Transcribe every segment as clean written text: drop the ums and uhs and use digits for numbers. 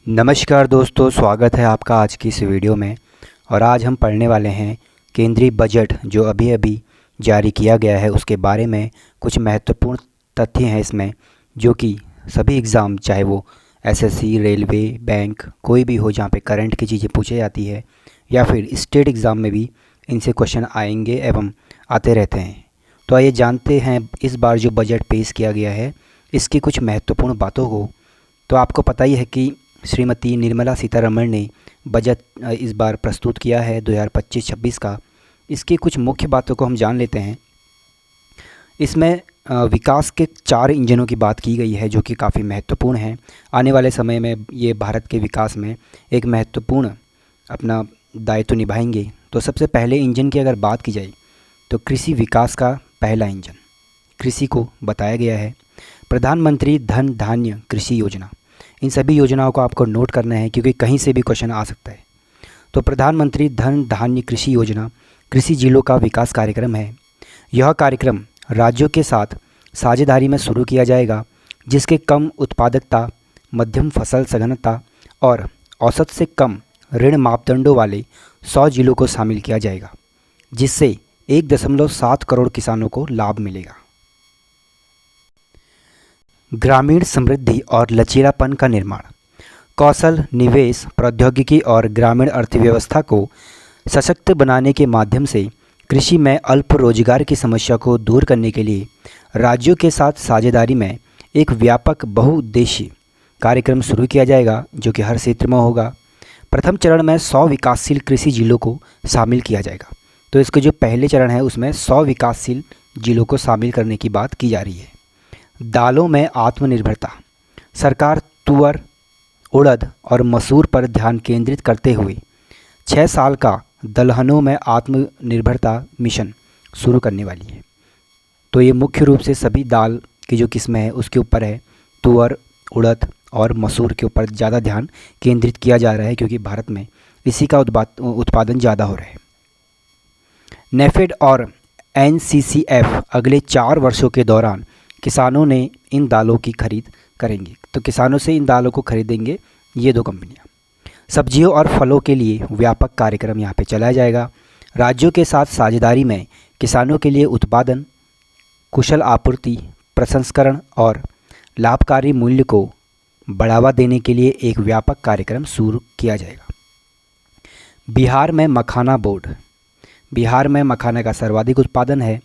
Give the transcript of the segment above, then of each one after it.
नमस्कार दोस्तों, स्वागत है आपका आज की इस वीडियो में। और आज हम पढ़ने वाले हैं केंद्रीय बजट जो अभी अभी जारी किया गया है उसके बारे में। कुछ महत्वपूर्ण तथ्य हैं इसमें जो कि सभी एग्ज़ाम, चाहे वो एसएससी, रेलवे, बैंक, कोई भी हो, जहाँ पे करंट की चीज़ें पूछी जाती है या फिर स्टेट एग्ज़ाम में भी इनसे क्वेश्चन आएंगे एवं आते रहते हैं। तो आइए जानते हैं इस बार जो बजट पेश किया गया है इसकी कुछ महत्वपूर्ण बातों को। तो आपको पता ही है कि श्रीमती निर्मला सीतारमण ने बजट इस बार प्रस्तुत किया है 2025-26 का। इसकी कुछ मुख्य बातों को हम जान लेते हैं। इसमें विकास के 4 इंजनों की बात की गई है जो कि काफ़ी महत्वपूर्ण हैं। आने वाले समय में ये भारत के विकास में एक महत्वपूर्ण अपना दायित्व निभाएंगे। तो सबसे पहले इंजन की अगर बात की जाए तो कृषि विकास का पहला इंजन कृषि को बताया गया है। प्रधानमंत्री धन धान्य कृषि योजना, इन सभी योजनाओं को आपको नोट करना है क्योंकि कहीं से भी क्वेश्चन आ सकता है। तो प्रधानमंत्री धन धान्य कृषि योजना कृषि जिलों का विकास कार्यक्रम है। यह कार्यक्रम राज्यों के साथ साझेदारी में शुरू किया जाएगा जिसके कम उत्पादकता, मध्यम फसल सघनता और औसत से कम ऋण मापदंडों वाले 100 जिलों को शामिल किया जाएगा, जिससे 1.7 करोड़ किसानों को लाभ मिलेगा। ग्रामीण समृद्धि और लचीलापन का निर्माण, कौशल, निवेश, प्रौद्योगिकी और ग्रामीण अर्थव्यवस्था को सशक्त बनाने के माध्यम से कृषि में अल्प रोजगार की समस्या को दूर करने के लिए राज्यों के साथ साझेदारी में एक व्यापक बहुउद्देशीय कार्यक्रम शुरू किया जाएगा जो कि हर क्षेत्र में होगा। प्रथम चरण में 100 विकासशील कृषि जिलों को शामिल किया जाएगा। तो इसके जो पहले चरण है उसमें 100 विकासशील जिलों को शामिल करने की बात की जा रही है। दालों में आत्मनिर्भरता, सरकार तुअर, उड़द और मसूर पर ध्यान केंद्रित करते हुए 6 साल का दलहनों में आत्मनिर्भरता मिशन शुरू करने वाली है। तो ये मुख्य रूप से सभी दाल की जो किस्में हैं उसके ऊपर है। तुअर, उड़द और मसूर के ऊपर ज़्यादा ध्यान केंद्रित किया जा रहा है क्योंकि भारत में इसी का उत्पादन ज़्यादा हो रहा है। नेफेड और एनसीसीएफ अगले 4 वर्षों के दौरान किसानों ने इन दालों की खरीद करेंगे। तो किसानों से इन दालों को खरीदेंगे ये 2 कंपनियां। सब्जियों और फलों के लिए व्यापक कार्यक्रम यहाँ पे चलाया जाएगा। राज्यों के साथ साझेदारी में किसानों के लिए उत्पादन, कुशल आपूर्ति, प्रसंस्करण और लाभकारी मूल्य को बढ़ावा देने के लिए एक व्यापक कार्यक्रम शुरू किया जाएगा। बिहार में मखाना बोर्ड, बिहार में मखाना का सर्वाधिक उत्पादन है।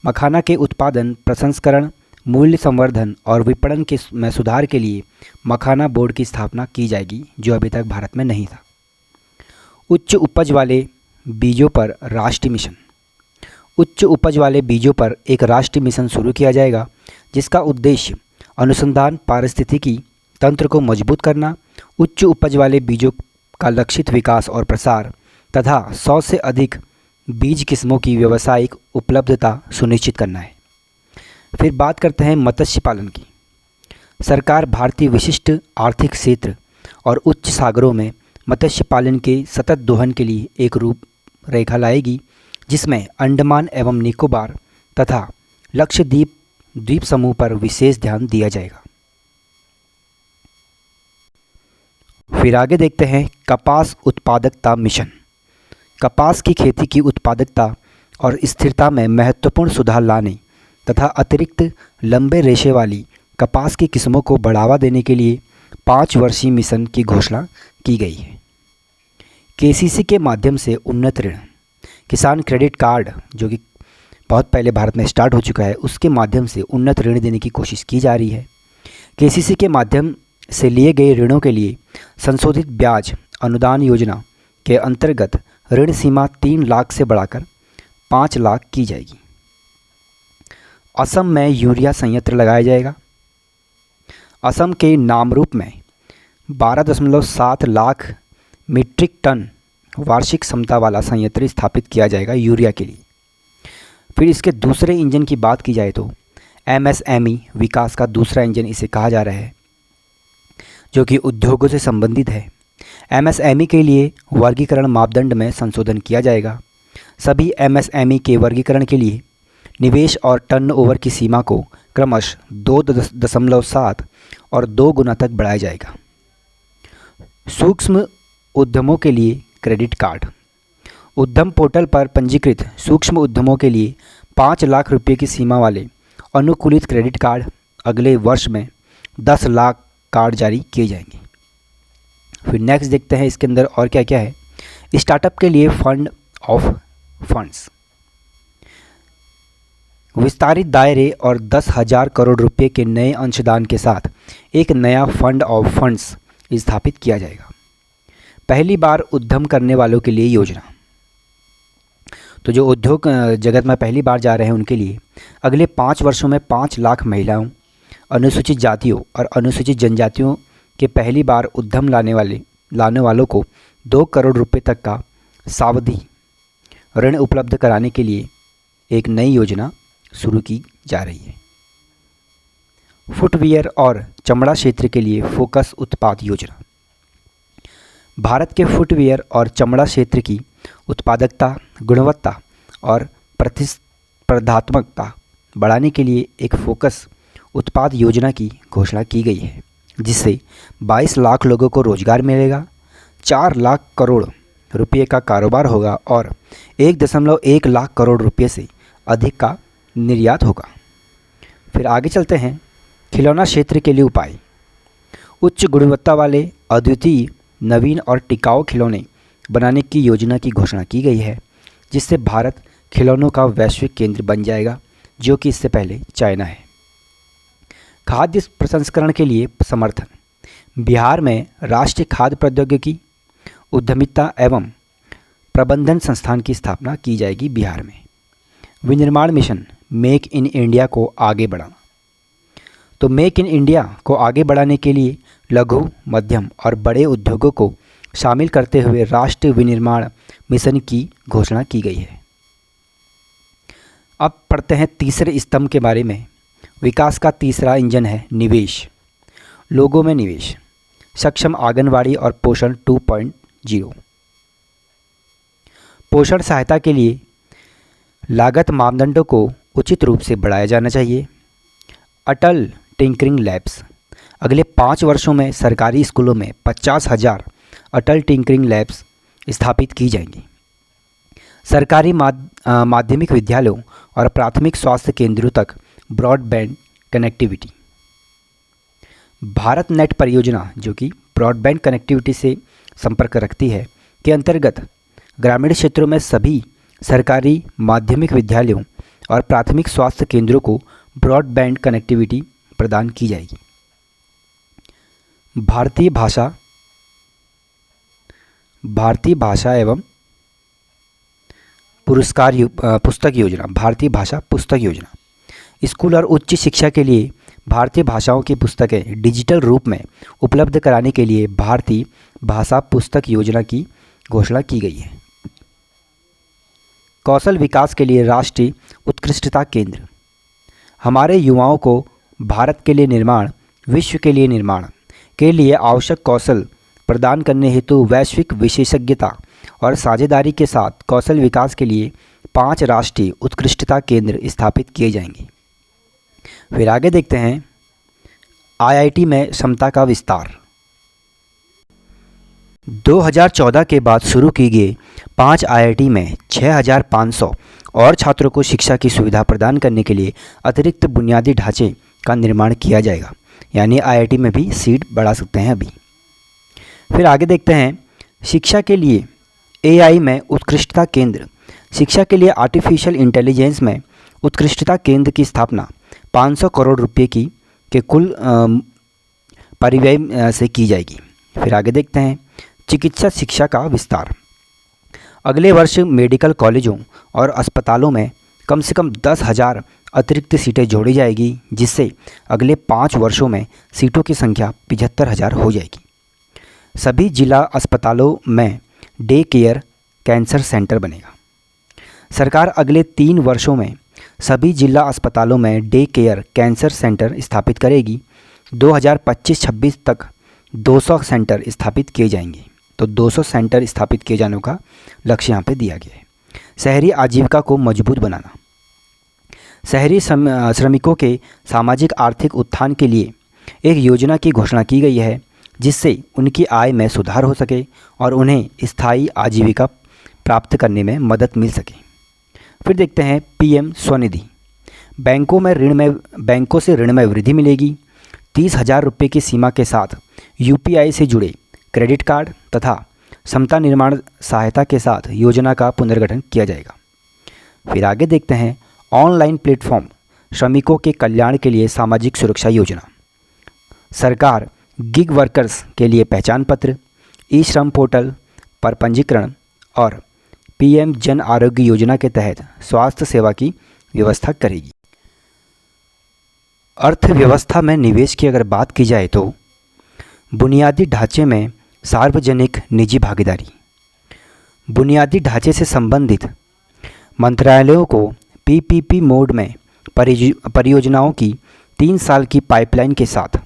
मखाना के उत्पादन, प्रसंस्करण, मूल्य संवर्धन और विपणन के में सुधार के लिए मखाना बोर्ड की स्थापना की जाएगी जो अभी तक भारत में नहीं था। उच्च उपज वाले बीजों पर राष्ट्रीय मिशन, उच्च उपज वाले बीजों पर एक राष्ट्रीय मिशन शुरू किया जाएगा जिसका उद्देश्य अनुसंधान, पारिस्थितिकी तंत्र को मजबूत करना, उच्च उपज वाले बीजों का लक्षित विकास और प्रसार तथा 100 से अधिक बीज किस्मों की व्यावसायिक उपलब्धता सुनिश्चित करना है। फिर बात करते हैं मत्स्य पालन की। सरकार भारतीय विशिष्ट आर्थिक क्षेत्र और उच्च सागरों में मत्स्य पालन के सतत दोहन के लिए एक रूपरेखा लाएगी जिसमें अंडमान एवं निकोबार तथा लक्षद्वीप द्वीप समूह पर विशेष ध्यान दिया जाएगा। फिर आगे देखते हैं कपास उत्पादकता मिशन। कपास की खेती की उत्पादकता और स्थिरता में महत्वपूर्ण सुधार लाने तथा अतिरिक्त लंबे रेशे वाली कपास की किस्मों को बढ़ावा देने के लिए 5 वर्षीय मिशन की घोषणा की गई है। केसीसी के माध्यम से उन्नत ऋण, किसान क्रेडिट कार्ड जो कि बहुत पहले भारत में स्टार्ट हो चुका है, उसके माध्यम से उन्नत ऋण देने की कोशिश की जा रही है। केसीसी के माध्यम से लिए गए ऋणों के लिए संशोधित ब्याज अनुदान योजना के अंतर्गत ऋण सीमा 3 लाख से बढ़ाकर 5 लाख की जाएगी। असम में यूरिया संयंत्र लगाया जाएगा। असम के नामरूप में 12.7 लाख मीट्रिक टन वार्षिक क्षमता वाला संयंत्र स्थापित किया जाएगा यूरिया के लिए। फिर इसके दूसरे इंजन की बात की जाए तो एमएसएमई विकास का दूसरा इंजन इसे कहा जा रहा है जो कि उद्योगों से संबंधित है। एमएसएमई के लिए वर्गीकरण मापदंड में संशोधन किया जाएगा। सभी एमएसएमई के वर्गीकरण के लिए निवेश और टर्नओवर की सीमा को क्रमशः 2.7 और 2 गुना तक बढ़ाया जाएगा। सूक्ष्म उद्यमों के लिए क्रेडिट कार्ड। उद्यम पोर्टल पर पंजीकृत सूक्ष्म उद्यमों के लिए 5 लाख रुपये की सीमा वाले अनुकूलित क्रेडिट कार्ड अगले वर्ष में 10 लाख कार्ड जारी किए जाएंगे। फिर नेक्स्ट देखते हैं इसके अंदर और क्या क्या है। स्टार्टअप के लिए फंड ऑफ फंड्स, विस्तारित दायरे और 10,000 करोड़ रुपए के नए अंशदान के साथ एक नया फंड ऑफ फंड्स स्थापित किया जाएगा। पहली बार उद्यम करने वालों के लिए योजना, तो जो उद्योग जगत में पहली बार जा रहे हैं उनके लिए अगले 5 वर्षों में 5 लाख महिलाओं, अनुसूचित जातियों और अनुसूचित जनजातियों के पहली बार उद्यम लाने वालों को 2 करोड़ रुपए तक का सावधि ऋण उपलब्ध कराने के लिए एक नई योजना शुरू की जा रही है। फुटवियर और चमड़ा क्षेत्र के लिए फोकस उत्पाद योजना, भारत के फुटवियर और चमड़ा क्षेत्र की उत्पादकता, गुणवत्ता और प्रतिस्पर्धात्मकता बढ़ाने के लिए एक फोकस उत्पाद योजना की घोषणा की गई है, जिससे 22 लाख लोगों को रोजगार मिलेगा, 4 लाख करोड़ रुपये का कारोबार होगा और 1.1 लाख करोड़ रुपये से अधिक का निर्यात होगा। फिर आगे चलते हैं। खिलौना क्षेत्र के लिए उपाय, उच्च गुणवत्ता वाले अद्वितीय, नवीन और टिकाऊ खिलौने बनाने की योजना की घोषणा की गई है, जिससे भारत खिलौनों का वैश्विक केंद्र बन जाएगा, जो कि इससे पहले चाइना है। खाद्य प्रसंस्करण के लिए समर्थन, बिहार में राष्ट्रीय खाद्य प्रौद्योगिकी उद्यमिता एवं प्रबंधन संस्थान की स्थापना की जाएगी बिहार में। विनिर्माण मिशन, मेक इन इंडिया को आगे बढ़ाना, तो मेक इन इंडिया को आगे बढ़ाने के लिए लघु, मध्यम और बड़े उद्योगों को शामिल करते हुए राष्ट्रीय विनिर्माण मिशन की घोषणा की गई है। अब पढ़ते हैं तीसरे स्तंभ के बारे में। विकास का तीसरा इंजन है निवेश, लोगों में निवेश, सक्षम आंगनवाड़ी और पोषण 2.0। पोषण सहायता के लिए लागत मापदंडों को उचित रूप से बढ़ाया जाना चाहिए। अटल टिंकरिंग लैब्स, अगले 5 वर्षों में सरकारी स्कूलों में 50,000 अटल टिंकरिंग लैब्स स्थापित की जाएंगी। सरकारी माध्यमिक विद्यालयों और प्राथमिक स्वास्थ्य केंद्रों तक ब्रॉडबैंड कनेक्टिविटी। भारत नेट परियोजना, जो कि ब्रॉडबैंड कनेक्टिविटी से संपर्क रखती है, के अंतर्गत ग्रामीण क्षेत्रों में सभी सरकारी माध्यमिक विद्यालयों और प्राथमिक स्वास्थ्य केंद्रों को ब्रॉडबैंड कनेक्टिविटी प्रदान की जाएगी। भारतीय भाषा एवं पुस्तक योजना, भारतीय भाषा पुस्तक योजना, स्कूल और उच्च शिक्षा के लिए भारतीय भाषाओं की पुस्तकें डिजिटल रूप में उपलब्ध कराने के लिए भारतीय भाषा पुस्तक योजना की घोषणा की गई है। कौशल विकास के लिए राष्ट्रीय उत्कृष्टता केंद्र, हमारे युवाओं को भारत के लिए निर्माण, विश्व के लिए निर्माण के लिए आवश्यक कौशल प्रदान करने हेतु वैश्विक विशेषज्ञता और साझेदारी के साथ कौशल विकास के लिए 5 राष्ट्रीय उत्कृष्टता केंद्र स्थापित किए जाएंगे। फिर आगे देखते हैं आईआईटी में क्षमता का विस्तार। 2014 के बाद शुरू की गई 5 आईआईटी में 6,500 और छात्रों को शिक्षा की सुविधा प्रदान करने के लिए अतिरिक्त बुनियादी ढांचे का निर्माण किया जाएगा, यानी आईआईटी में भी सीट बढ़ा सकते हैं अभी। फिर आगे देखते हैं शिक्षा के लिए एआई में उत्कृष्टता केंद्र, शिक्षा के लिए आर्टिफिशियल इंटेलिजेंस में उत्कृष्टता केंद्र की स्थापना 500 करोड़ रुपये के कुल परिव्यय से की जाएगी। फिर आगे देखते हैं चिकित्सा शिक्षा का विस्तार, अगले वर्ष मेडिकल कॉलेजों और अस्पतालों में कम से कम 10,000 अतिरिक्त सीटें जोड़ी जाएगी, जिससे अगले 5 वर्षों में सीटों की संख्या 75,000 हो जाएगी। सभी जिला अस्पतालों में डे केयर कैंसर सेंटर बनेगा। सरकार अगले 3 वर्षों में सभी जिला अस्पतालों में डे केयर कैंसर सेंटर स्थापित करेगी। 2025-26 तक 200 सेंटर स्थापित किए जाएंगे, तो 200 सेंटर स्थापित किए जाने का लक्ष्य यहाँ पे दिया गया है। शहरी आजीविका को मजबूत बनाना, शहरी श्रमिकों के सामाजिक आर्थिक उत्थान के लिए एक योजना की घोषणा की गई है, जिससे उनकी आय में सुधार हो सके और उन्हें स्थायी आजीविका प्राप्त करने में मदद मिल सके। फिर देखते हैं पीएम स्वनिधि। बैंकों से ऋण में वृद्धि मिलेगी। 30,000 रुपये की सीमा के साथ यूपीआई से जुड़े क्रेडिट कार्ड तथा क्षमता निर्माण सहायता के साथ योजना का पुनर्गठन किया जाएगा। फिर आगे देखते हैं ऑनलाइन प्लेटफॉर्म श्रमिकों के कल्याण के लिए सामाजिक सुरक्षा योजना। सरकार गिग वर्कर्स के लिए पहचान पत्र, ई श्रम पोर्टल पर पंजीकरण और पीएम जन आरोग्य योजना के तहत स्वास्थ्य सेवा की व्यवस्था करेगी। अर्थव्यवस्था में निवेश की अगर बात की जाए तो बुनियादी ढांचे में सार्वजनिक निजी भागीदारी। बुनियादी ढांचे से संबंधित मंत्रालयों को पीपीपी मोड में परियोजनाओं की 3 साल की पाइपलाइन के साथ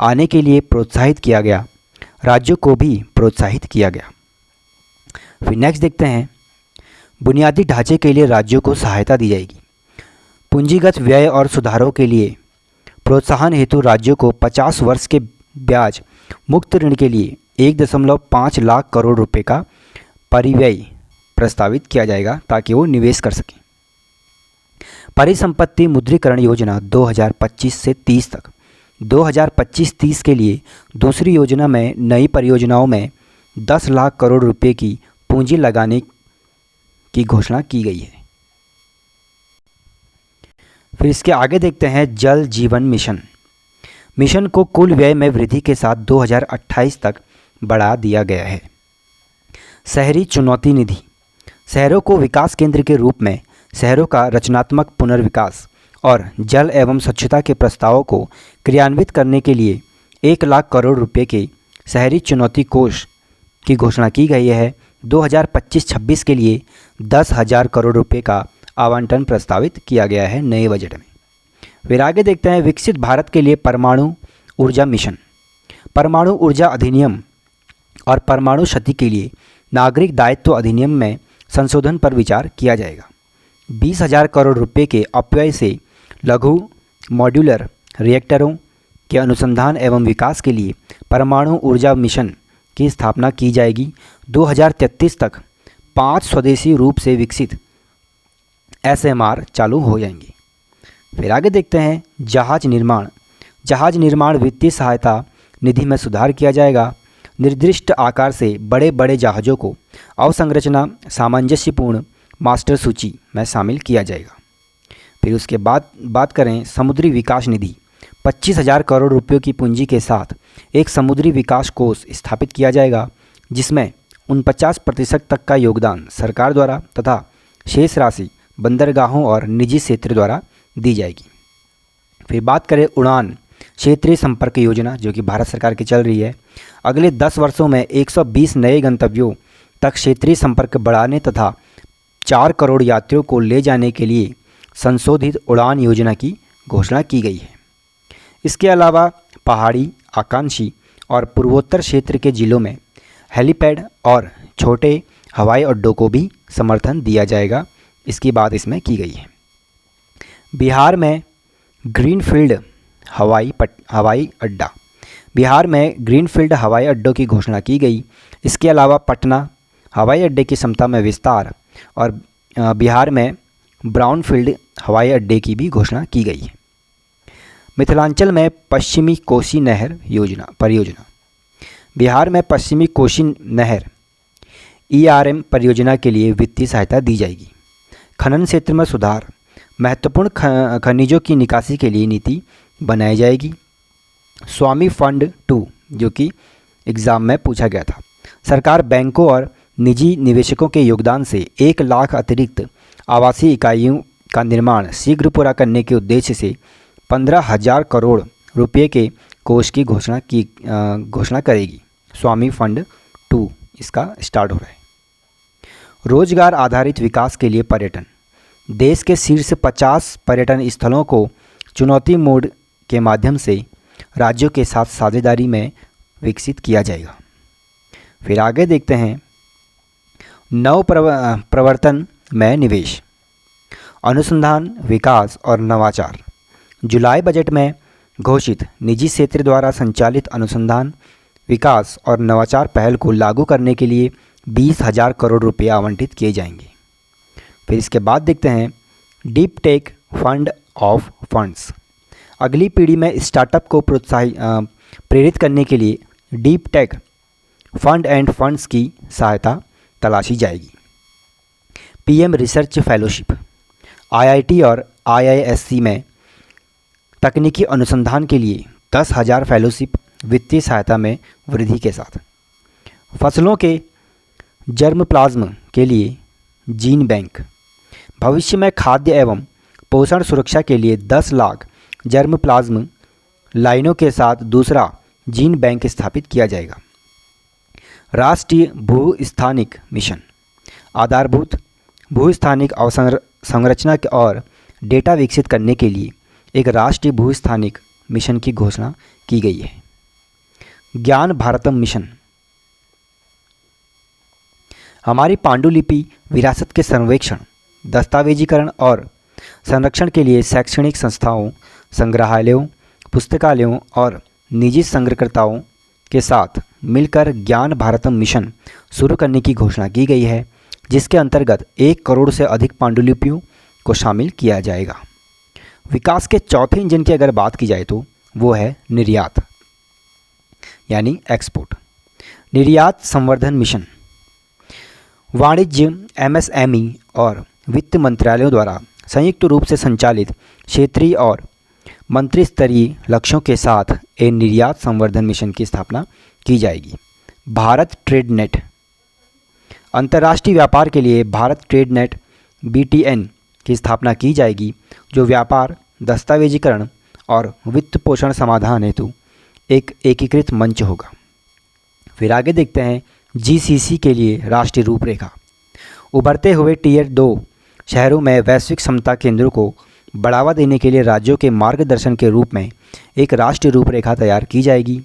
आने के लिए प्रोत्साहित किया गया। राज्यों को भी प्रोत्साहित किया गया। फिर नेक्स्ट देखते हैं बुनियादी ढांचे के लिए राज्यों को सहायता दी जाएगी। पूंजीगत व्यय और सुधारों के लिए प्रोत्साहन हेतु राज्यों को 50 वर्ष के ब्याज मुक्त ऋण के लिए 1.5 लाख करोड़ रुपए का परिव्यय प्रस्तावित किया जाएगा ताकि वो निवेश कर सकें। परिसंपत्ति मुद्रीकरण योजना 2025 से 30 तक। 2025-30 के लिए दूसरी योजना में नई परियोजनाओं में 10 लाख करोड़ रुपए की पूंजी लगाने की घोषणा की गई है। फिर इसके आगे देखते हैं जल जीवन मिशन। मिशन को कुल व्यय में वृद्धि के साथ 2028 तक बढ़ा दिया गया है। शहरी चुनौती निधि। शहरों को विकास केंद्र के रूप में शहरों का रचनात्मक पुनर्विकास और जल एवं स्वच्छता के प्रस्तावों को क्रियान्वित करने के लिए 1 लाख करोड़ रुपए के शहरी चुनौती कोष की घोषणा की गई है। 2025-26 के लिए 10,000 करोड़ रुपए का आवंटन प्रस्तावित किया गया है नए बजट में। फिर आगे देखते हैं विकसित भारत के लिए परमाणु ऊर्जा मिशन। परमाणु ऊर्जा अधिनियम और परमाणु क्षति के लिए नागरिक दायित्व अधिनियम में संशोधन पर विचार किया जाएगा। 20,000 करोड़ रुपए के अपव्यय से लघु मॉड्यूलर रिएक्टरों के अनुसंधान एवं विकास के लिए परमाणु ऊर्जा मिशन की स्थापना की जाएगी। 2033 तक 5 स्वदेशी रूप से विकसित एसएमआर चालू हो जाएंगे। फिर आगे देखते हैं जहाज निर्माण। जहाज निर्माण वित्तीय सहायता निधि में सुधार किया जाएगा। निर्दिष्ट आकार से बड़े बड़े जहाज़ों को अवसंरचना सामंजस्यपूर्ण मास्टर सूची में शामिल किया जाएगा। फिर उसके बाद बात करें समुद्री विकास निधि। 25,000 करोड़ रुपयों की पूंजी के साथ एक समुद्री विकास कोष स्थापित किया जाएगा, जिसमें 49% तक का योगदान सरकार द्वारा तथा शेष राशि बंदरगाहों और निजी क्षेत्र द्वारा दी जाएगी। फिर बात करें उड़ान क्षेत्रीय संपर्क योजना, जो कि भारत सरकार की चल रही है। अगले 10 वर्षों में 120 नए गंतव्यों तक क्षेत्रीय संपर्क बढ़ाने तथा 4 करोड़ यात्रियों को ले जाने के लिए संशोधित उड़ान योजना की घोषणा की गई है। इसके अलावा पहाड़ी, आकांक्षी और पूर्वोत्तर क्षेत्र के जिलों में हेलीपैड और छोटे हवाई अड्डों को भी समर्थन दिया जाएगा। इसकी बात इसमें की गई है। बिहार में ग्रीनफील्ड हवाई अड्डा। बिहार में ग्रीनफील्ड हवाई अड्डों की घोषणा की गई। इसके अलावा पटना हवाई अड्डे की क्षमता में विस्तार और बिहार में ब्राउनफील्ड हवाई अड्डे की भी घोषणा की गई है। मिथिलांचल में पश्चिमी कोसी नहर परियोजना। बिहार में पश्चिमी कोसी नहर ERM परियोजना के लिए वित्तीय सहायता दी जाएगी। खनन क्षेत्र में सुधार। महत्वपूर्ण खनिजों की निकासी के लिए नीति बनाई जाएगी। स्वामी फंड 2, जो कि एग्ज़ाम में पूछा गया था। सरकार बैंकों और निजी निवेशकों के योगदान से 1 लाख अतिरिक्त आवासीय इकाइयों का निर्माण शीघ्र पूरा करने के उद्देश्य से 15,000 करोड़ रुपये के कोष की घोषणा करेगी। स्वामी फंड 2 इसका स्टार्ट हो रहा है। रोजगार आधारित विकास के लिए पर्यटन। देश के शीर्ष 50 पर्यटन स्थलों को चुनौती मोड के माध्यम से राज्यों के साथ साझेदारी में विकसित किया जाएगा। फिर आगे देखते हैं नव प्रवर्तन में निवेश, अनुसंधान, विकास और नवाचार। जुलाई बजट में घोषित निजी क्षेत्र द्वारा संचालित अनुसंधान विकास और नवाचार पहल को लागू करने के लिए 20,000 करोड़ रुपये आवंटित किए जाएंगे। फिर इसके बाद देखते हैं deep tech fund of funds. अगली पीढ़ी में स्टार्टअप को प्रेरित करने के लिए deep tech fund end funds की सहायता तलाशी जाएगी। PM research fellowship. आईआईटी और आईआईएससी में तकनीकी अनुसंधान के लिए 10,000 फेलोशिप वित्तीय सहायता में वृद्धि के साथ। फसलों के जर्म प्लाज्म के लिए जीन बैंक। भविष्य में खाद्य एवं पोषण सुरक्षा के लिए 10 लाख जर्म प्लाज्म लाइनों के साथ दूसरा जीन बैंक स्थापित किया जाएगा। राष्ट्रीय भूस्थानिक मिशन। आधारभूत भूस्थानिक अवसंरचना और डेटा विकसित करने के लिए एक राष्ट्रीय भूस्थानिक मिशन की घोषणा की गई है। ज्ञान भारतम मिशन। हमारी पांडुलिपि विरासत के सर्वेक्षण, दस्तावेजीकरण और संरक्षण के लिए शैक्षणिक संस्थाओं, संग्रहालयों, पुस्तकालयों और निजी संग्रहकर्ताओं के साथ मिलकर ज्ञान भारतम मिशन शुरू करने की घोषणा की गई है, जिसके अंतर्गत 1 करोड़ से अधिक पांडुलिपियों को शामिल किया जाएगा। विकास के चौथे इंजन की अगर बात की जाए तो वो है निर्यात यानी एक्सपोर्ट। निर्यात संवर्धन मिशन। वाणिज्य, एमएसएमई और वित्त मंत्रालयों द्वारा संयुक्त रूप से संचालित क्षेत्रीय और मंत्री स्तरीय लक्ष्यों के साथ एक निर्यात संवर्धन मिशन की स्थापना की जाएगी। Bharat trade net. अंतर्राष्ट्रीय व्यापार के लिए भारत ट्रेड नेट BTN की स्थापना की जाएगी, जो व्यापार, दस्तावेजीकरण और वित्त पोषण समाधान हेतु एक एकीकृत मंच होगा। फिर आगे देखते हैं GCC के लिए राष्ट्रीय रूपरेखा। उभरते हुए टियर 2 शहरों में वैश्विक क्षमता केंद्रों को बढ़ावा देने के लिए राज्यों के मार्गदर्शन के रूप में एक राष्ट्रीय रूपरेखा तैयार की जाएगी।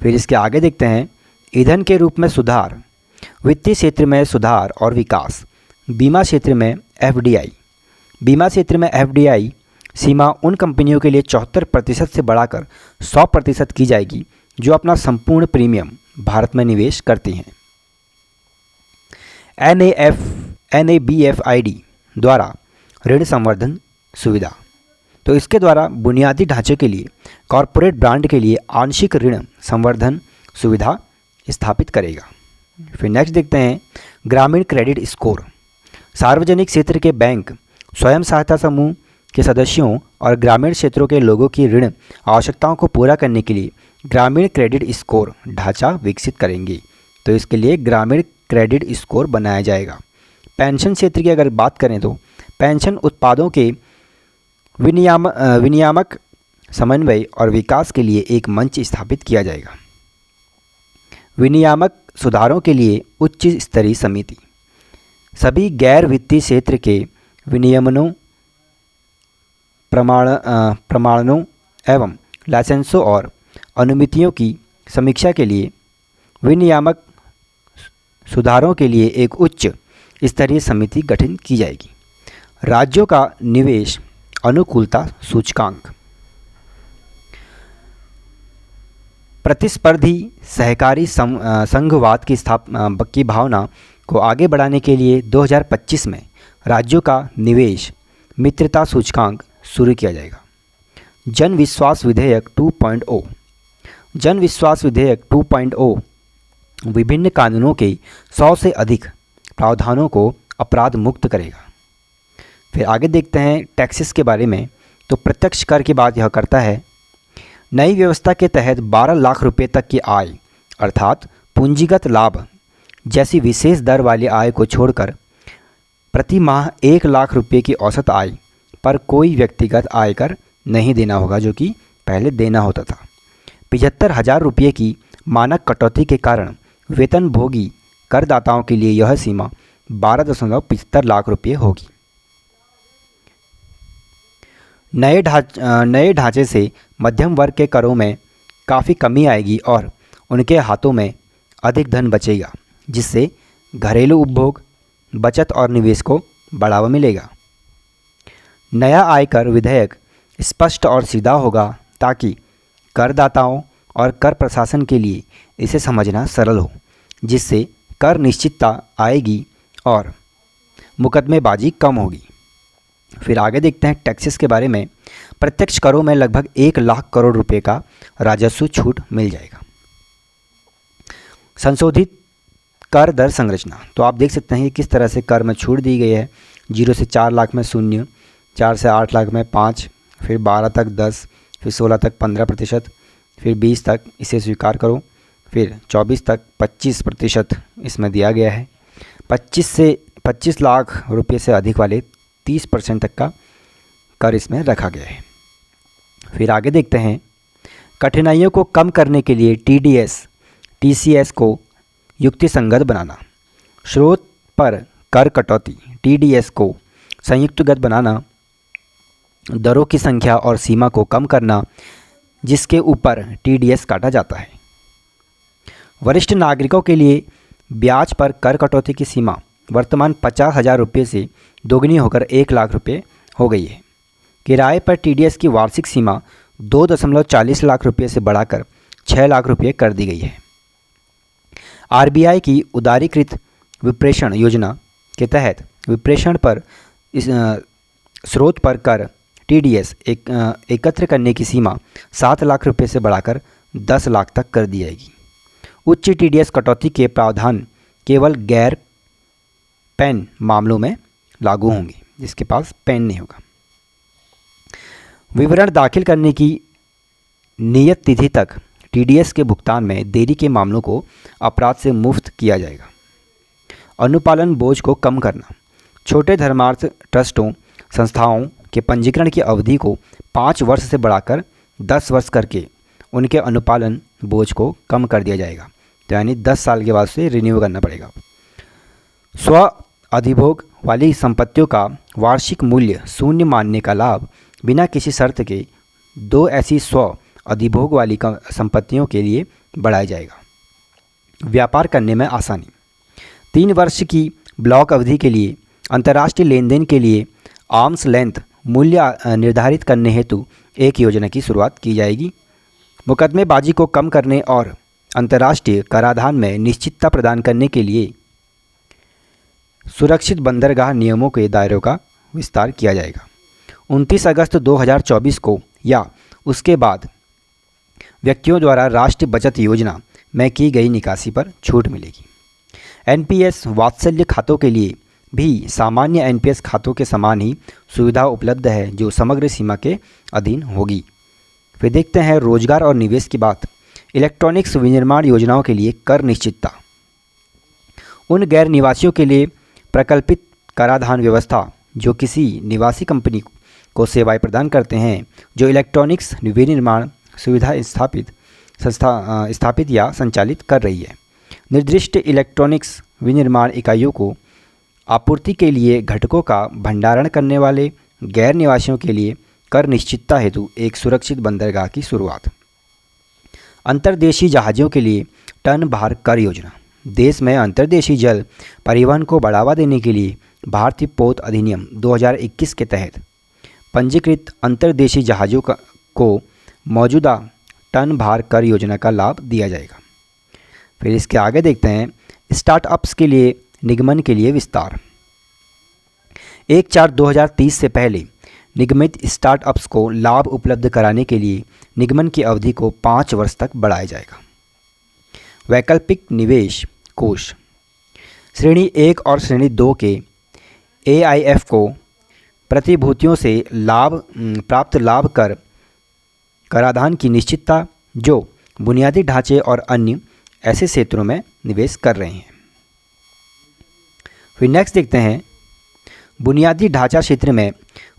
फिर इसके आगे देखते हैं ईंधन के रूप में सुधार, वित्तीय क्षेत्र में सुधार और विकास, बीमा क्षेत्र में FDI। बीमा क्षेत्र में FDI सीमा उन कंपनियों के लिए 74% से बढ़ाकर 100% की जाएगी जो अपना संपूर्ण प्रीमियम भारत में निवेश करती हैं। NABFID द्वारा ऋण संवर्धन सुविधा, तो इसके द्वारा बुनियादी ढांचे के लिए कॉरपोरेट ब्रांड के लिए आंशिक ऋण संवर्धन सुविधा स्थापित करेगा। फिर नेक्स्ट देखते हैं ग्रामीण क्रेडिट स्कोर। सार्वजनिक क्षेत्र के बैंक, स्वयं सहायता समूह के सदस्यों और ग्रामीण क्षेत्रों के लोगों की ऋण आवश्यकताओं को पूरा करने के लिए ग्रामीण क्रेडिट स्कोर ढांचा विकसित करेंगे। तो इसके लिए ग्रामीण क्रेडिट स्कोर बनाया जाएगा। पेंशन क्षेत्र की अगर बात करें तो पेंशन उत्पादों के विनियामक समन्वय और विकास के लिए एक मंच स्थापित किया जाएगा। विनियामक सुधारों के लिए उच्च स्तरीय समिति। सभी गैर वित्तीय क्षेत्र के विनियमनों, प्रमाणनों एवं लाइसेंसों और अनुमतियों की समीक्षा के लिए विनियामक सुधारों के लिए एक उच्च स्तरीय समिति गठित की जाएगी। राज्यों का निवेश अनुकूलता सूचकांक। प्रतिस्पर्धी सहकारी संघवाद की भावना को आगे बढ़ाने के लिए 2025 में राज्यों का निवेश मित्रता सूचकांक शुरू किया जाएगा। जन विश्वास विधेयक 2.0। जन विश्वास विधेयक 2.0 विभिन्न कानूनों के 100 से अधिक प्रावधानों को अपराध मुक्त करेगा। फिर आगे देखते हैं टैक्सेस के बारे में। तो प्रत्यक्ष कर की बात यह करता है, नई व्यवस्था के तहत 12 लाख रुपए तक की आय अर्थात पूंजीगत लाभ जैसी विशेष दर वाली आय को छोड़कर प्रति माह 1 लाख रुपए की औसत आय पर कोई व्यक्तिगत आयकर नहीं देना होगा, जो कि पहले देना होता था। 75,000 रुपये की मानक कटौती के कारण वेतनभोगी करदाताओं के लिए यह सीमा 12.75 लाख रुपये होगी। नए ढांचे से मध्यम वर्ग के करों में काफ़ी कमी आएगी और उनके हाथों में अधिक धन बचेगा, जिससे घरेलू उपभोग, बचत और निवेश को बढ़ावा मिलेगा। नया आयकर विधेयक स्पष्ट और सीधा होगा ताकि करदाताओं और कर प्रशासन के लिए इसे समझना सरल हो, जिससे कर निश्चितता आएगी और मुकदमेबाजी कम होगी। फिर आगे देखते हैं टैक्सेस के बारे में। प्रत्यक्ष करों में लगभग 1 लाख करोड़ रुपए का राजस्व छूट मिल जाएगा। संशोधित कर दर संरचना, तो आप देख सकते हैं कि किस तरह से कर में छूट दी गई है। 0 से 4 लाख में 0, 4 से 8 लाख में 5, फिर 12 तक 10, फिर 16 तक 15%, फिर 20 तक इसे स्वीकार करो, फिर 24 तक 25% इसमें दिया गया है। 25 लाख रुपये से अधिक वाले 30% तक का कर इसमें रखा गया है। फिर आगे देखते हैं कठिनाइयों को कम करने के लिए TDS को युक्तिसंगत बनाना। स्रोत पर कर कटौती TDS को संयुक्तगत बनाना, दरों की संख्या और सीमा को कम करना जिसके ऊपर TDS काटा जाता है। वरिष्ठ नागरिकों के लिए ब्याज पर कर कटौती की सीमा वर्तमान 50,000 रुपये से दोगुनी होकर 1 लाख रुपये हो गई है। किराए पर TDS की वार्षिक सीमा 2.40 लाख रुपये से बढ़ाकर 6 लाख रुपये कर दी गई है। RBI की उदारीकृत विप्रेषण योजना के तहत विप्रेषण पर स्रोत पर कर TDS एकत्र करने की सीमा 7 लाख रुपये से बढ़ाकर 10 लाख तक कर दी जाएगी। उच्च TDS कटौती के प्रावधान केवल गैर पैन मामलों में लागू होंगे, जिसके पास पैन नहीं होगा। विवरण दाखिल करने की नियत तिथि तक TDS के भुगतान में देरी के मामलों को अपराध से मुक्त किया जाएगा। अनुपालन बोझ को कम करना, छोटे धर्मार्थ ट्रस्टों संस्थाओं के पंजीकरण की अवधि को 5 वर्ष से बढ़ाकर 10 वर्ष करके उनके अनुपालन बोझ को कम कर दिया जाएगा। तो यानी 10 साल के बाद से रिन्यू करना पड़ेगा। स्व अधिभोग वाली संपत्तियों का वार्षिक मूल्य शून्य मानने का लाभ बिना किसी शर्त के 2 ऐसी स्व अधिभोग वाली संपत्तियों के लिए बढ़ाया जाएगा। व्यापार करने में आसानी, 3 वर्ष की ब्लॉक अवधि के लिए अंतर्राष्ट्रीय लेन देन के लिए आर्म्स लेंथ मूल्य निर्धारित करने हेतु एक योजना की शुरुआत की जाएगी। मुकदमेबाजी को कम करने और अंतर्राष्ट्रीय कराधान में निश्चितता प्रदान करने के लिए सुरक्षित बंदरगाह नियमों के दायरों का विस्तार किया जाएगा। 29 अगस्त 2024 को या उसके बाद व्यक्तियों द्वारा राष्ट्रीय बचत योजना में की गई निकासी पर छूट मिलेगी। NPS वात्सल्य खातों के लिए भी सामान्य NPS खातों के समान ही सुविधा उपलब्ध है, जो समग्र सीमा के अधीन होगी। फिर देखते हैं रोजगार और निवेश की बात। इलेक्ट्रॉनिक्स विनिर्माण योजनाओं के लिए कर निश्चितता, उन गैर निवासियों के लिए प्रकल्पित कराधान व्यवस्था जो किसी निवासी कंपनी को सेवाएं प्रदान करते हैं, जो इलेक्ट्रॉनिक्स विनिर्माण सुविधा स्थापित या संचालित कर रही है। निर्दिष्ट इलेक्ट्रॉनिक्स विनिर्माण इकाइयों को आपूर्ति के लिए घटकों का भंडारण करने वाले गैर निवासियों के लिए कर निश्चितता हेतु एक सुरक्षित बंदरगाह की शुरुआत। अंतर्देशीय जहाज़ों के लिए टन भार कर योजना, देश में अंतर्देशीय जल परिवहन को बढ़ावा देने के लिए भारतीय पोत अधिनियम 2021 के तहत पंजीकृत अंतर्देशीय जहाज़ों को मौजूदा टन भार कर योजना का लाभ दिया जाएगा। फिर इसके आगे देखते हैं स्टार्टअप्स के लिए निगमन के लिए विस्तार। 1/4/2030 से पहले निगमित स्टार्टअप्स को लाभ उपलब्ध कराने के लिए निगमन की अवधि को 5 वर्ष तक बढ़ाया जाएगा। वैकल्पिक निवेश कोष, श्रेणी 1 और श्रेणी 2 के AIF को प्रतिभूतियों से प्राप्त लाभ कर कराधान की निश्चितता, जो बुनियादी ढांचे और अन्य ऐसे क्षेत्रों में निवेश कर रहे हैं। फिर नेक्स्ट देखते हैं बुनियादी ढांचा क्षेत्र में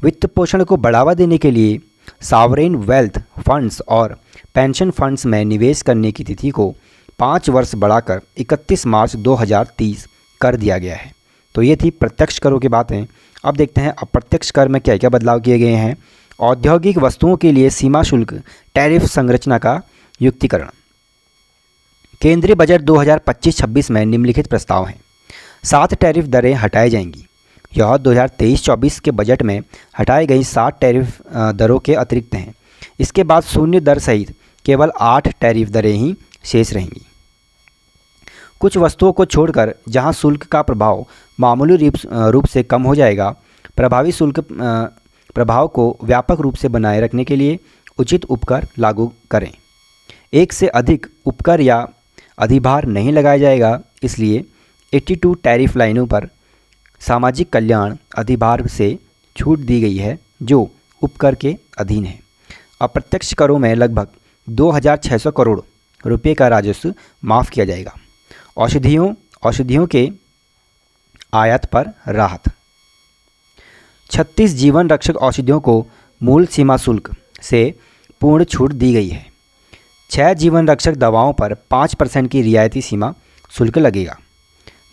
वित्त पोषण को बढ़ावा देने के लिए सॉवरेन वेल्थ फंड्स और पेंशन फंड्स में निवेश करने की तिथि को 5 वर्ष बढ़ाकर 31 मार्च 2030 कर दिया गया है। तो ये थी प्रत्यक्ष करों की बातें। अब देखते हैं अप्रत्यक्ष कर में क्या क्या बदलाव किए गए हैं। औद्योगिक वस्तुओं के लिए सीमा शुल्क टैरिफ संरचना का युक्तिकरण। केंद्रीय बजट 2025-26 में निम्नलिखित प्रस्ताव हैं। 7 टैरिफ दरें हटाई जाएंगी। यह 2023-24 के बजट में हटाई गई 7 टैरिफ दरों के अतिरिक्त हैं। इसके बाद शून्य दर सहित केवल 8 टैरिफ दरें ही शेष रहेंगी। कुछ वस्तुओं को छोड़कर जहां शुल्क का प्रभाव मामूली रूप से कम हो जाएगा, प्रभावी शुल्क प्रभाव को व्यापक रूप से बनाए रखने के लिए उचित उपकर लागू करें। एक से अधिक उपकर या अधिभार नहीं लगाया जाएगा, इसलिए 82 टैरिफ लाइनों पर सामाजिक कल्याण अधिभार से छूट दी गई है जो उपकर के अधीन है। अप्रत्यक्ष करों में लगभग 2600 करोड़ रुपए का राजस्व माफ़ किया जाएगा। औषधियों के आयात पर राहत। 36 जीवन रक्षक औषधियों को मूल सीमा शुल्क से पूर्ण छूट दी गई है। 6 जीवन रक्षक दवाओं पर 5% की रियायती सीमा शुल्क लगेगा।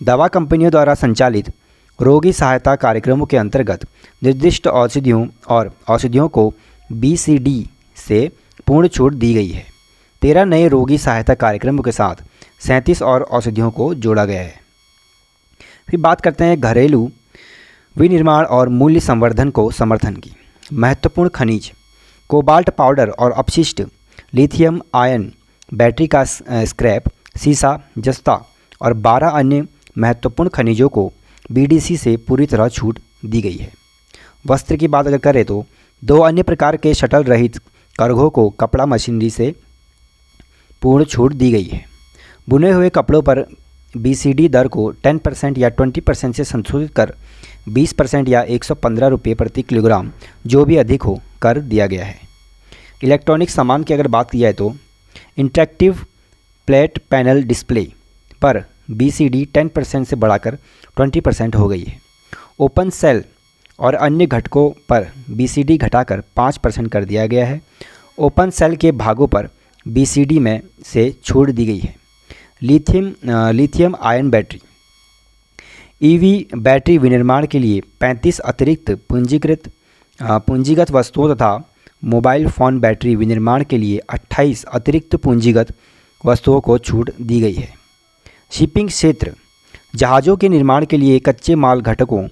दवा कंपनियों द्वारा संचालित रोगी सहायता कार्यक्रमों के अंतर्गत निर्दिष्ट औषधियों को BCD से पूर्ण छूट दी गई है। 13 नए रोगी सहायता कार्यक्रमों के साथ 37 और औषधियों को जोड़ा गया है। फिर बात करते हैं घरेलू विनिर्माण और मूल्य संवर्धन को समर्थन की। महत्वपूर्ण खनिज कोबाल्ट पाउडर और अपशिष्ट लिथियम आयन बैटरी का स्क्रैप, सीसा, जस्ता और 12 अन्य महत्वपूर्ण खनिजों को BDC से पूरी तरह छूट दी गई है। वस्त्र की बात अगर करें तो 2 अन्य प्रकार के शटल रहित कार्गो को कपड़ा मशीनरी से पूर्ण छूट दी गई है। बुने हुए कपड़ों पर BCD दर को 10% या 20% से संशोधित कर 20% या 115 रुपये प्रति किलोग्राम जो भी अधिक हो कर दिया गया है। इलेक्ट्रॉनिक सामान की अगर बात की जाए तो इंटरेक्टिव प्लेट पैनल डिस्प्ले पर BCD 10% से बढ़ाकर 20% हो गई है। ओपन सेल और अन्य घटकों पर BCD घटाकर 5% कर दिया गया है। ओपन सेल के भागों पर BCD में से छूट दी गई है। Lithium ion battery EV battery विनिर्माण के लिए 35 अतिरिक्त पूंजीगत वस्तुओं तथा मोबाइल फ़ोन बैटरी विनिर्माण के लिए 28 अतिरिक्त पूंजीगत वस्तुओं को छूट दी गई है। शिपिंग क्षेत्र जहाज़ों के निर्माण के लिए कच्चे माल घटकों,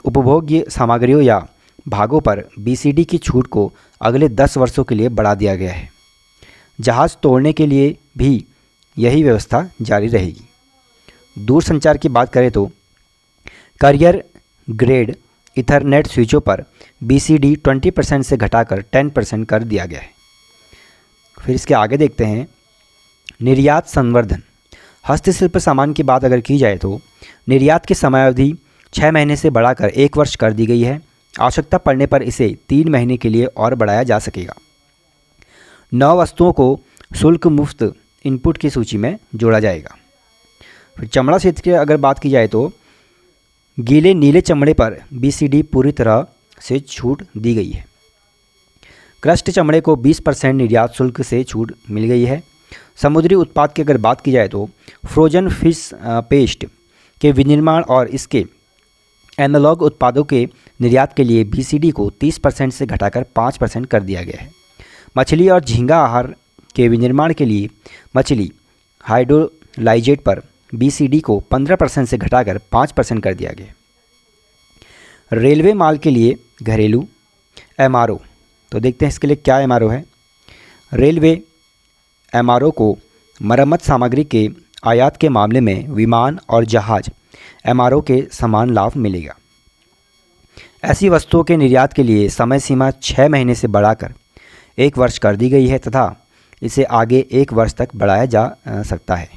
उपभोग्य सामग्रियों या भागों पर BCD की छूट को अगले 10 वर्षों के लिए बढ़ा दिया गया है। जहाज़ तोड़ने के लिए भी यही व्यवस्था जारी रहेगी। दूरसंचार की बात करें तो करियर ग्रेड इथरनेट स्विचों पर BCD 20% से घटाकर 10% कर दिया गया है। फिर इसके आगे देखते हैं निर्यात संवर्धन। हस्तशिल्प सामान की बात अगर की जाए तो निर्यात की समयावधि 6 महीने से बढ़ाकर 1 वर्ष कर दी गई है। आवश्यकता पड़ने पर इसे 3 महीने के लिए और बढ़ाया जा सकेगा। 9 वस्तुओं को शुल्क मुफ्त इनपुट की सूची में जोड़ा जाएगा। फिर चमड़ा क्षेत्र की अगर बात की जाए तो गीले नीले चमड़े पर BCD पूरी तरह से छूट दी गई है। क्रस्ट चमड़े को 20% निर्यात शुल्क से छूट मिल गई है। समुद्री उत्पाद की अगर बात की जाए तो फ्रोजन फिश पेस्ट के विनिर्माण और इसके एनालॉग उत्पादों के निर्यात के लिए BCD को 30% से घटाकर 5% कर दिया गया है। मछली और झींगा आहार के विनिर्माण के लिए मछली हाइड्रोलाइजेट पर BCD को 15% से घटाकर 5% कर दिया गया। रेलवे माल के लिए घरेलू MRO, तो देखते हैं इसके लिए क्या MRO है। रेलवे MRO को मरम्मत सामग्री के आयात के मामले में विमान और जहाज MRO के समान लाभ मिलेगा। ऐसी वस्तुओं के निर्यात के लिए समय सीमा 6 महीने से बढ़ाकर 1 वर्ष कर दी गई है तथा इसे आगे 1 वर्ष तक बढ़ाया जा सकता है।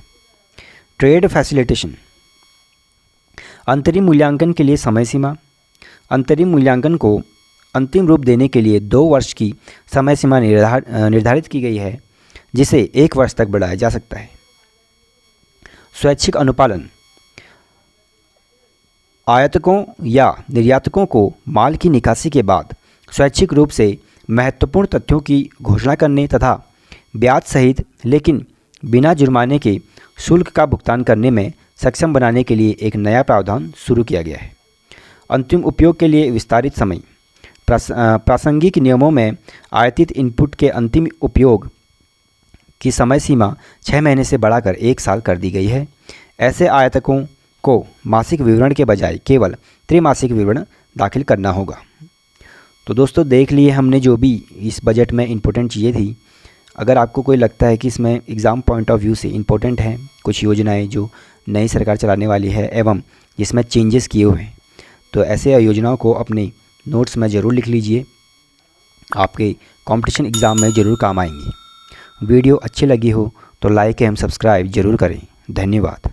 ट्रेड फैसिलिटेशन अंतरिम मूल्यांकन के लिए समय सीमा। अंतरिम मूल्यांकन को अंतिम रूप देने के लिए 2 वर्ष की समय सीमा निर्धारित की गई है, जिसे 1 वर्ष तक बढ़ाया जा सकता है। स्वैच्छिक अनुपालन आयातकों या निर्यातकों को माल की निकासी के बाद स्वैच्छिक रूप से महत्वपूर्ण तथ्यों की घोषणा करने तथा ब्याज सहित लेकिन बिना जुर्माने के शुल्क का भुगतान करने में सक्षम बनाने के लिए एक नया प्रावधान शुरू किया गया है। अंतिम उपयोग के लिए विस्तारित समय। प्रासंगिक नियमों में आयातित इनपुट के अंतिम उपयोग की समय सीमा 6 महीने से बढ़ाकर 1 साल कर दी गई है। ऐसे आयातकों को मासिक विवरण के बजाय केवल त्रैमासिक विवरण दाखिल करना होगा। तो दोस्तों देख लिए हमने जो भी इस बजट में इम्पोर्टेंट चीज़ें थी। अगर आपको कोई लगता है कि इसमें एग्ज़ाम पॉइंट ऑफ व्यू से इम्पोर्टेंट हैं कुछ योजनाएं जो नई सरकार चलाने वाली है एवं जिसमें चेंजेस किए हुए हैं, तो ऐसे योजनाओं को अपने नोट्स में ज़रूर लिख लीजिए, आपके कंपटीशन एग्ज़ाम में ज़रूर काम आएंगी। वीडियो अच्छी लगी हो तो लाइक एवं सब्सक्राइब ज़रूर करें। धन्यवाद।